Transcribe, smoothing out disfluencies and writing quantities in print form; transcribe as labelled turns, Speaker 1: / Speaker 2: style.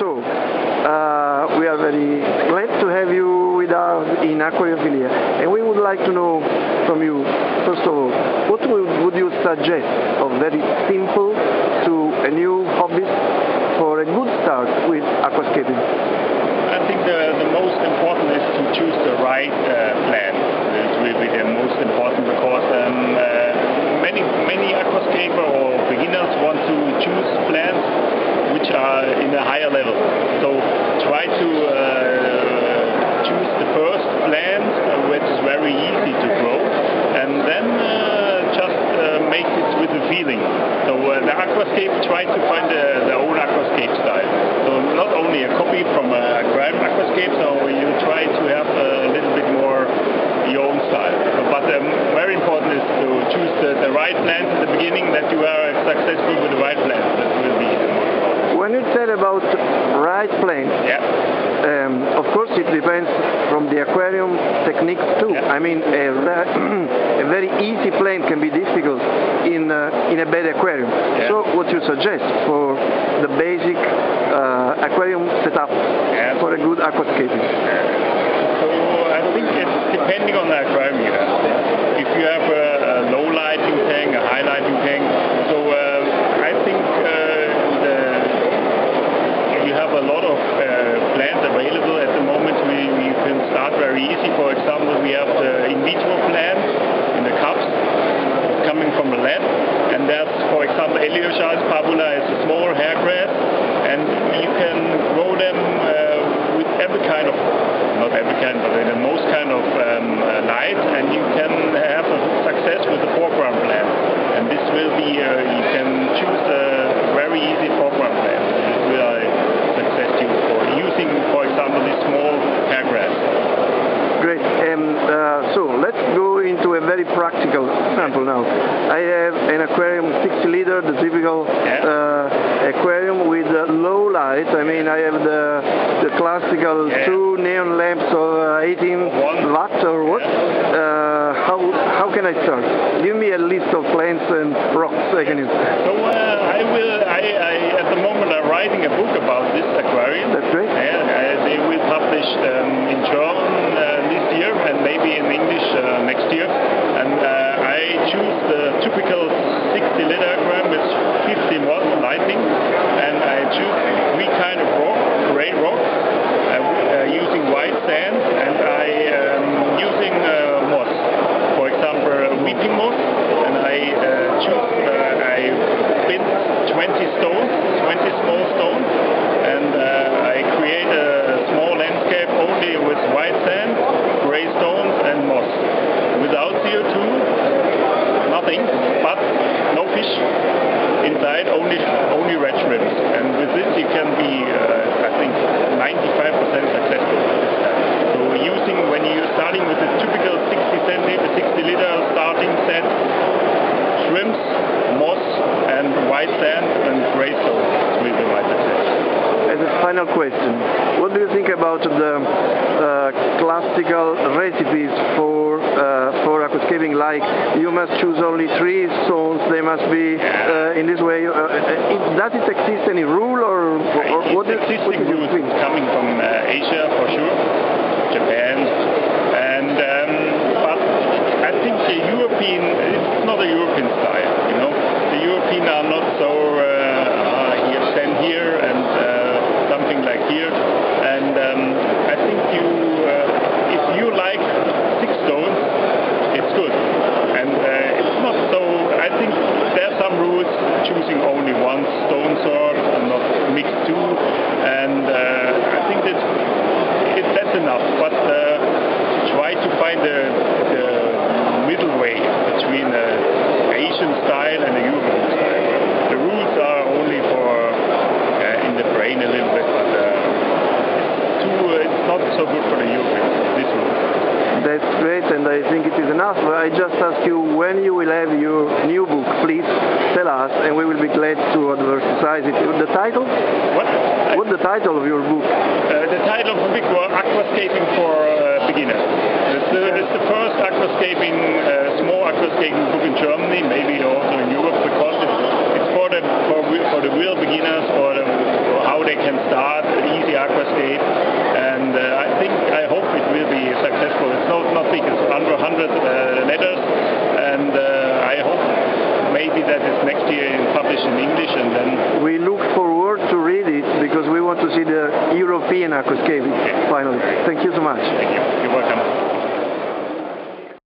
Speaker 1: So, we are very glad to have you with us in Aquariophilia, and we would like to know from you, first of all, what would you suggest of very simple to a new hobbyist for a good start with aquascaping?
Speaker 2: I think the most important is to choose the right plan. It will be the most important because many aquascaper or beginners want to choose plants which are in a higher level. So try to choose the first plant which is very easy to grow, and then just make it with the feeling. So the aquascape, try to find their own aquascape style. So not only a copy from a aquarium aquascape, so you try to have a little bit more your own style. But very important is to choose the right plant in the beginning, that you are successful with the right plant. That will be the most important.
Speaker 1: When you said about right plant, of course it depends from the aquarium techniques too.
Speaker 2: Yeah.
Speaker 1: I mean, a very easy plant can be difficult in a bad aquarium.
Speaker 2: Yeah.
Speaker 1: So what you suggest for the basic aquarium setup for a good aquascaping?
Speaker 2: So I think it's depending on the aquarium you have. If you have a low lighting tank, a high lighting tank, so I think you have a lot of plants available at the moment. We can start very easy. For example, we have the in vitro plants in the cups coming from the lab, and that's, for example, Eliochars pabula is a small hairgrass, and you can grow them with every kind of, not every kind, but in the most kind of light, and you can have a success with the foreground plant. And this will be, you can choose a very easy foreground plant. This will success you for using, for example, this small hairgrass.
Speaker 1: Great. So let's go into a very practical example now. I have an aquarium 60 liter, the typical aquarium with low light. I mean, I have the classical two neon lamps of 18 watts or what? How can I start? Give me a list of plants and rocks I can use.
Speaker 2: So at the moment I'm writing a book about this aquarium.
Speaker 1: That's great.
Speaker 2: They will publish in German this year and maybe in English next year. And I choose the typical 60 liter aquarium with 15 watt lighting, and I choose three kind of rock, gray rocks, using white sand, and I using moss. For example, weeping moss, and I bend 20 stones, 20 small stones, and I create a small landscape only with white sand, gray stones, and moss. Without CO2, nothing, but no fish inside, only red shrimps. And with this you can be, I think, 95% successful. So when you're starting with the typical 60 liter starting set, shrimps, moss, and white sand and gray stone will be my success.
Speaker 1: As a final question, what do you think about the classical recipes for aquascaping? Like, you must choose only 3 stones, they must be in this way. Does it exist any rule, or what do you think?
Speaker 2: Coming from Asia for sure, Japan, and but I think the European, it's not a European style, you know. The European are not so here, stand here, and something like here. And I think if you like 6 stones, it's good. And it's not so. I think there are some rules choosing only one stone sort and not mix 2. And I think that's enough. But try to find the middle way between the Asian style and the European style. The rules are only for in the brain a little bit, but it's not so good for the Europeans, this rule.
Speaker 1: That's great, and I think it is enough. I just ask you when you will have your new book. Please tell us, and we will be glad to advertise it. The title?
Speaker 2: What?
Speaker 1: What's the title of your book?
Speaker 2: The title of the book was Aquascaping for Beginners. It's the first aquascaping, small aquascaping book in Germany, maybe also in Europe, because it's for the real beginners, for how they they can start an easy aquascape. And I hope it will be successful. It's not big, it's under 100 letters, and I hope maybe that it's next year published in English, and then
Speaker 1: we look forward to read it because we want to see the European aquascape finally. Thank you so much.
Speaker 2: Thank you. You're welcome.